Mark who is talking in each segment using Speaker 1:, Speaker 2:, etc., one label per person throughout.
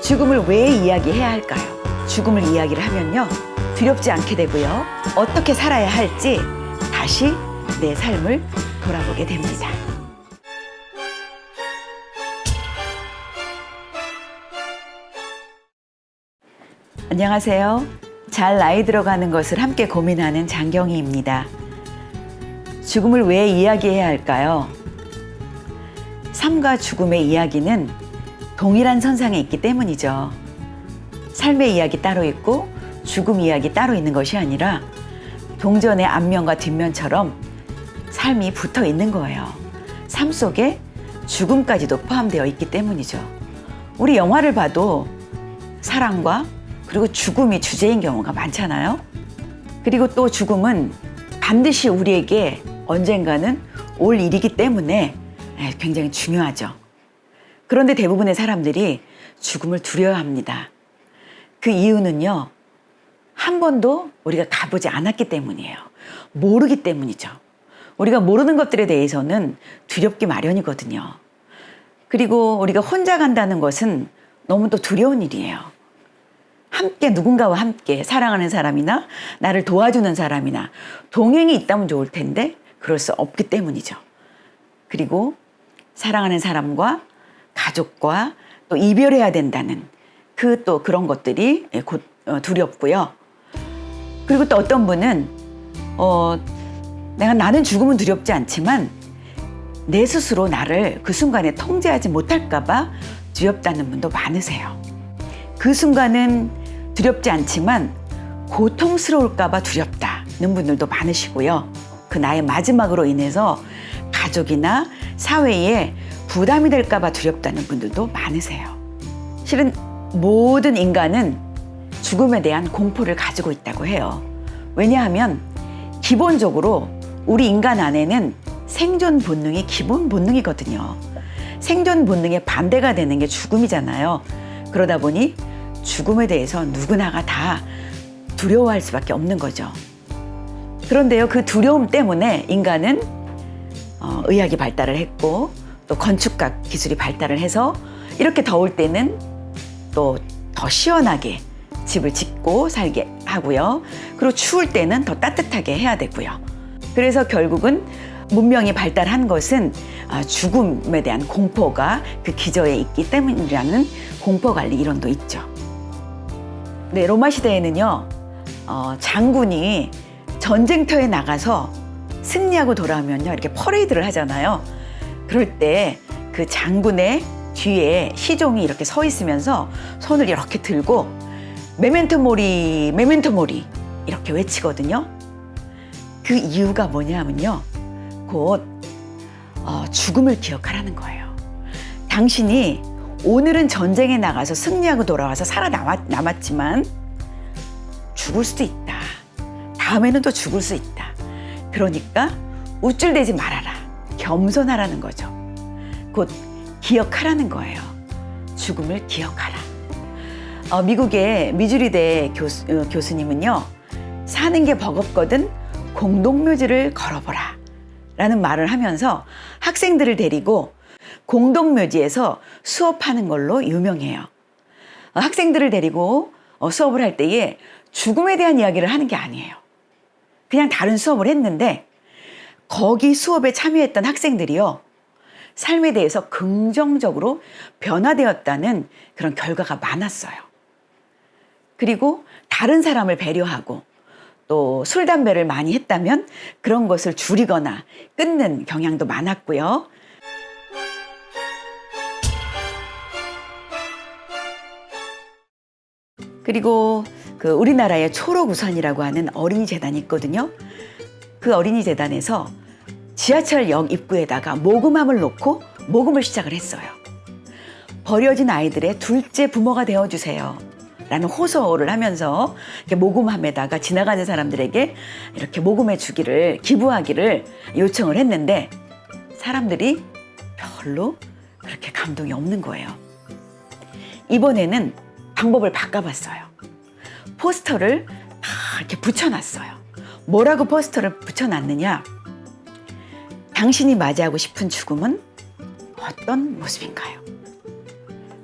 Speaker 1: 죽음을 왜 이야기해야 할까요? 죽음을 이야기를 하면요, 두렵지 않게 되고요. 어떻게 살아야 할지 다시 내 삶을 돌아보게 됩니다. 안녕하세요. 잘 나이 들어가는 것을 함께 고민하는 장경희입니다. 죽음을 왜 이야기해야 할까요? 삶과 죽음의 이야기는 동일한 선상에 있기 때문이죠. 삶의 이야기 따로 있고 죽음 이야기 따로 있는 것이 아니라 동전의 앞면과 뒷면처럼 삶이 붙어 있는 거예요. 삶 속에 죽음까지도 포함되어 있기 때문이죠. 우리 영화를 봐도 사랑과 그리고 죽음이 주제인 경우가 많잖아요. 그리고 또 죽음은 반드시 우리에게 언젠가는 올 일이기 때문에 굉장히 중요하죠. 그런데 대부분의 사람들이 죽음을 두려워합니다. 그 이유는요, 한 번도 우리가 가보지 않았기 때문이에요. 모르기 때문이죠. 우리가 모르는 것들에 대해서는 두렵기 마련이거든요. 그리고 우리가 혼자 간다는 것은 너무도 두려운 일이에요. 함께 누군가와 함께 사랑하는 사람이나 나를 도와주는 사람이나 동행이 있다면 좋을 텐데 그럴 수 없기 때문이죠. 그리고 사랑하는 사람과 가족과 또 이별해야 된다는 그런 것들이 곧 두렵고요. 그리고 또 어떤 분은 나는 죽음은 두렵지 않지만 내 스스로 나를 그 순간에 통제하지 못할까 봐 두렵다는 분도 많으세요. 그 순간은 두렵지 않지만 고통스러울까 봐 두렵다는 분들도 많으시고요. 그 나의 마지막으로 인해서 가족이나 사회에 부담이 될까 봐 두렵다는 분들도 많으세요. 실은 모든 인간은 죽음에 대한 공포를 가지고 있다고 해요. 왜냐하면 기본적으로 우리 인간 안에는 생존 본능이 기본 본능이거든요. 생존 본능의 반대가 되는 게 죽음이잖아요. 그러다 보니 죽음에 대해서 누구나가 다 두려워할 수밖에 없는 거죠. 그런데요, 그 두려움 때문에 인간은 의학이 발달을 했고 또 건축학 기술이 발달을 해서 이렇게 더울 때는 또 더 시원하게 집을 짓고 살게 하고요. 그리고 추울 때는 더 따뜻하게 해야 되고요. 그래서 결국은 문명이 발달한 것은 죽음에 대한 공포가 그 기저에 있기 때문이라는 공포관리 이론도 있죠. 네, 로마 시대에는요, 장군이 전쟁터에 나가서 승리하고 돌아오면요, 이렇게 퍼레이드를 하잖아요. 그럴 때 그 장군의 뒤에 시종이 이렇게 서 있으면서 손을 이렇게 들고 메멘토 모리, 메멘토 모리 이렇게 외치거든요. 그 이유가 뭐냐면요, 곧 죽음을 기억하라는 거예요. 당신이 오늘은 전쟁에 나가서 승리하고 돌아와서 살아남았지만 죽을 수도 있다. 다음에는 또 죽을 수 있다. 그러니까 우쭐대지 말아라. 겸손하라는 거죠. 곧 기억하라는 거예요. 죽음을 기억하라. 미국의 미주리대 교수님은요, 사는 게 버겁거든 공동묘지를 걸어보라 라는 말을 하면서 학생들을 데리고 공동묘지에서 수업하는 걸로 유명해요. 학생들을 데리고 수업을 할 때에 죽음에 대한 이야기를 하는 게 아니에요. 그냥 다른 수업을 했는데 거기 수업에 참여했던 학생들이요, 삶에 대해서 긍정적으로 변화되었다는 그런 결과가 많았어요. 그리고 다른 사람을 배려하고 또 술, 담배를 많이 했다면 그런 것을 줄이거나 끊는 경향도 많았고요. 그리고 우리나라의 초록우선이라고 하는 어린이 재단이 있거든요. 그 어린이 재단에서 지하철역 입구에다가 모금함을 놓고 모금을 시작을 했어요. 버려진 아이들의 둘째 부모가 되어주세요 라는 호소를 하면서 이렇게 모금함에다가 지나가는 사람들에게 이렇게 모금해 주기를, 기부하기를 요청을 했는데 사람들이 별로 그렇게 감동이 없는 거예요. 이번에는 방법을 바꿔봤어요. 포스터를 다 이렇게 붙여놨어요. 뭐라고 포스터를 붙여놨느냐? 당신이 맞이하고 싶은 죽음은 어떤 모습인가요?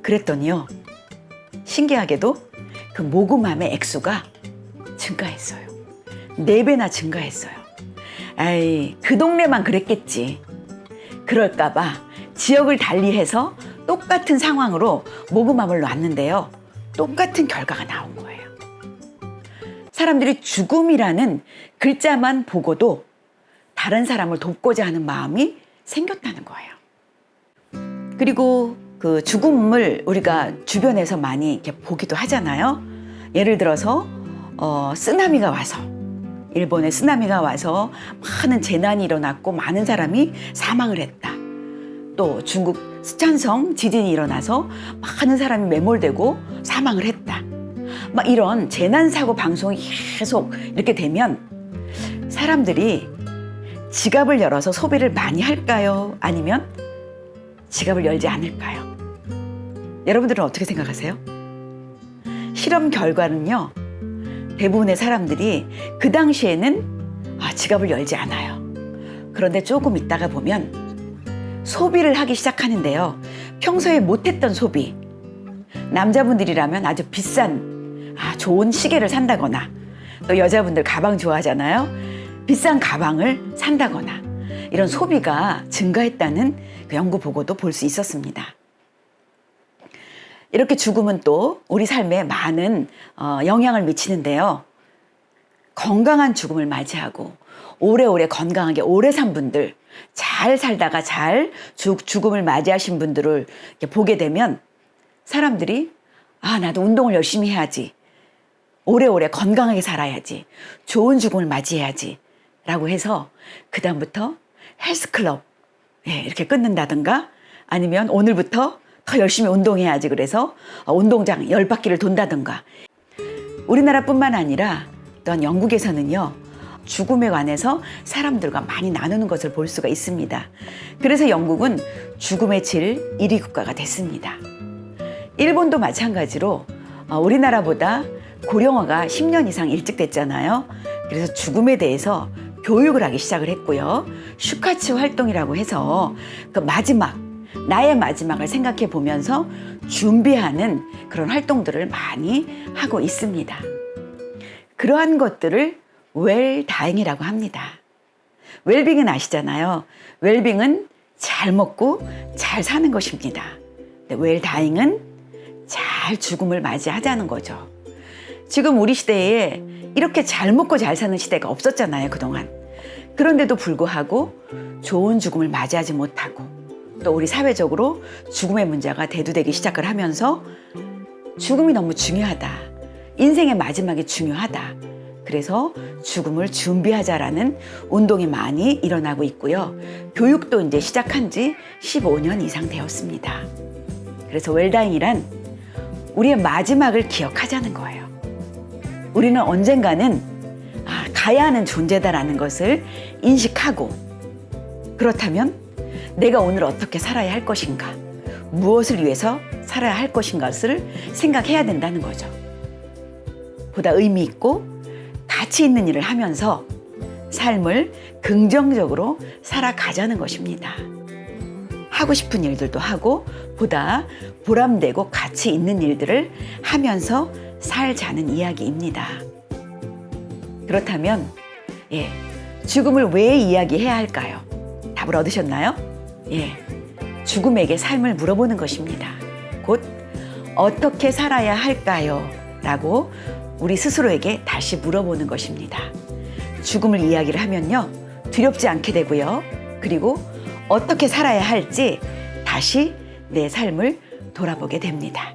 Speaker 1: 그랬더니요, 신기하게도 그 모금함의 액수가 증가했어요. 4배나 증가했어요. 아이, 그 동네만 그랬겠지. 그럴까봐 지역을 달리해서 똑같은 상황으로 모금함을 놨는데요. 똑같은 결과가 나온 거예요. 사람들이 죽음이라는 글자만 보고도 다른 사람을 돕고자 하는 마음이 생겼다는 거예요. 그리고 그 죽음을 우리가 주변에서 많이 이렇게 보기도 하잖아요. 예를 들어서 쓰나미가 와서, 일본에 쓰나미가 와서 많은 재난이 일어났고 많은 사람이 사망을 했다. 또 중국 스촨성 지진이 일어나서 많은 사람이 매몰되고 사망을 했다. 막 이런 재난사고 방송이 계속 이렇게 되면 사람들이 지갑을 열어서 소비를 많이 할까요? 아니면 지갑을 열지 않을까요? 여러분들은 어떻게 생각하세요? 실험 결과는요, 대부분의 사람들이 그 당시에는 지갑을 열지 않아요. 그런데 조금 있다가 보면 소비를 하기 시작하는데요. 평소에 못했던 소비, 남자분들이라면 아주 비싼 좋은 시계를 산다거나, 또 여자분들 가방 좋아하잖아요. 비싼 가방을 산다거나, 이런 소비가 증가했다는 그 연구 보고도 볼 수 있었습니다. 이렇게 죽음은 또 우리 삶에 많은 영향을 미치는데요. 건강한 죽음을 맞이하고 오래오래 건강하게 오래 산 분들, 잘 살다가 잘 죽음을 맞이하신 분들을 이렇게 보게 되면 사람들이 나도 운동을 열심히 해야지, 오래오래 건강하게 살아야지, 좋은 죽음을 맞이해야지 라고 해서 그 다음부터 헬스클럽 이렇게 끊는다든가, 아니면 오늘부터 더 열심히 운동해야지 그래서 운동장 10바퀴를 돈다든가. 우리나라뿐만 아니라 또한 영국에서는요, 죽음에 관해서 사람들과 많이 나누는 것을 볼 수가 있습니다. 그래서 영국은 죽음의 질 1위 국가가 됐습니다. 일본도 마찬가지로 우리나라보다 고령화가 10년 이상 일찍 됐잖아요. 그래서 죽음에 대해서 교육을 하기 시작을 했고요. 슈카츠 활동이라고 해서 그 마지막, 나의 마지막을 생각해 보면서 준비하는 그런 활동들을 많이 하고 있습니다. 그러한 것들을 웰다잉이라고 합니다. 웰빙은 아시잖아요. 웰빙은 잘 먹고 잘 사는 것입니다. 웰다잉은 잘 죽음을 맞이하자는 거죠. 지금 우리 시대에 이렇게 잘 먹고 잘 사는 시대가 없었잖아요, 그동안. 그런데도 불구하고 좋은 죽음을 맞이하지 못하고, 또 우리 사회적으로 죽음의 문제가 대두되기 시작을 하면서 죽음이 너무 중요하다, 인생의 마지막이 중요하다, 그래서 죽음을 준비하자라는 운동이 많이 일어나고 있고요. 교육도 이제 시작한 지 15년 이상 되었습니다. 그래서 웰다잉이란 우리의 마지막을 기억하자는 거예요. 우리는 언젠가는 가야 하는 존재다라는 것을 인식하고, 그렇다면 내가 오늘 어떻게 살아야 할 것인가, 무엇을 위해서 살아야 할 것인가를 생각해야 된다는 거죠. 보다 의미 있고 가치 있는 일을 하면서 삶을 긍정적으로 살아가자는 것입니다. 하고 싶은 일들도 하고 보다 보람되고 가치 있는 일들을 하면서 살자는 이야기입니다. 그렇다면 죽음을 왜 이야기해야 할까요? 답을 얻으셨나요? 죽음에게 삶을 물어보는 것입니다. 곧 어떻게 살아야 할까요? 라고 우리 스스로에게 다시 물어보는 것입니다. 죽음을 이야기를 하면요, 두렵지 않게 되고요. 그리고 어떻게 살아야 할지 다시 내 삶을 돌아보게 됩니다.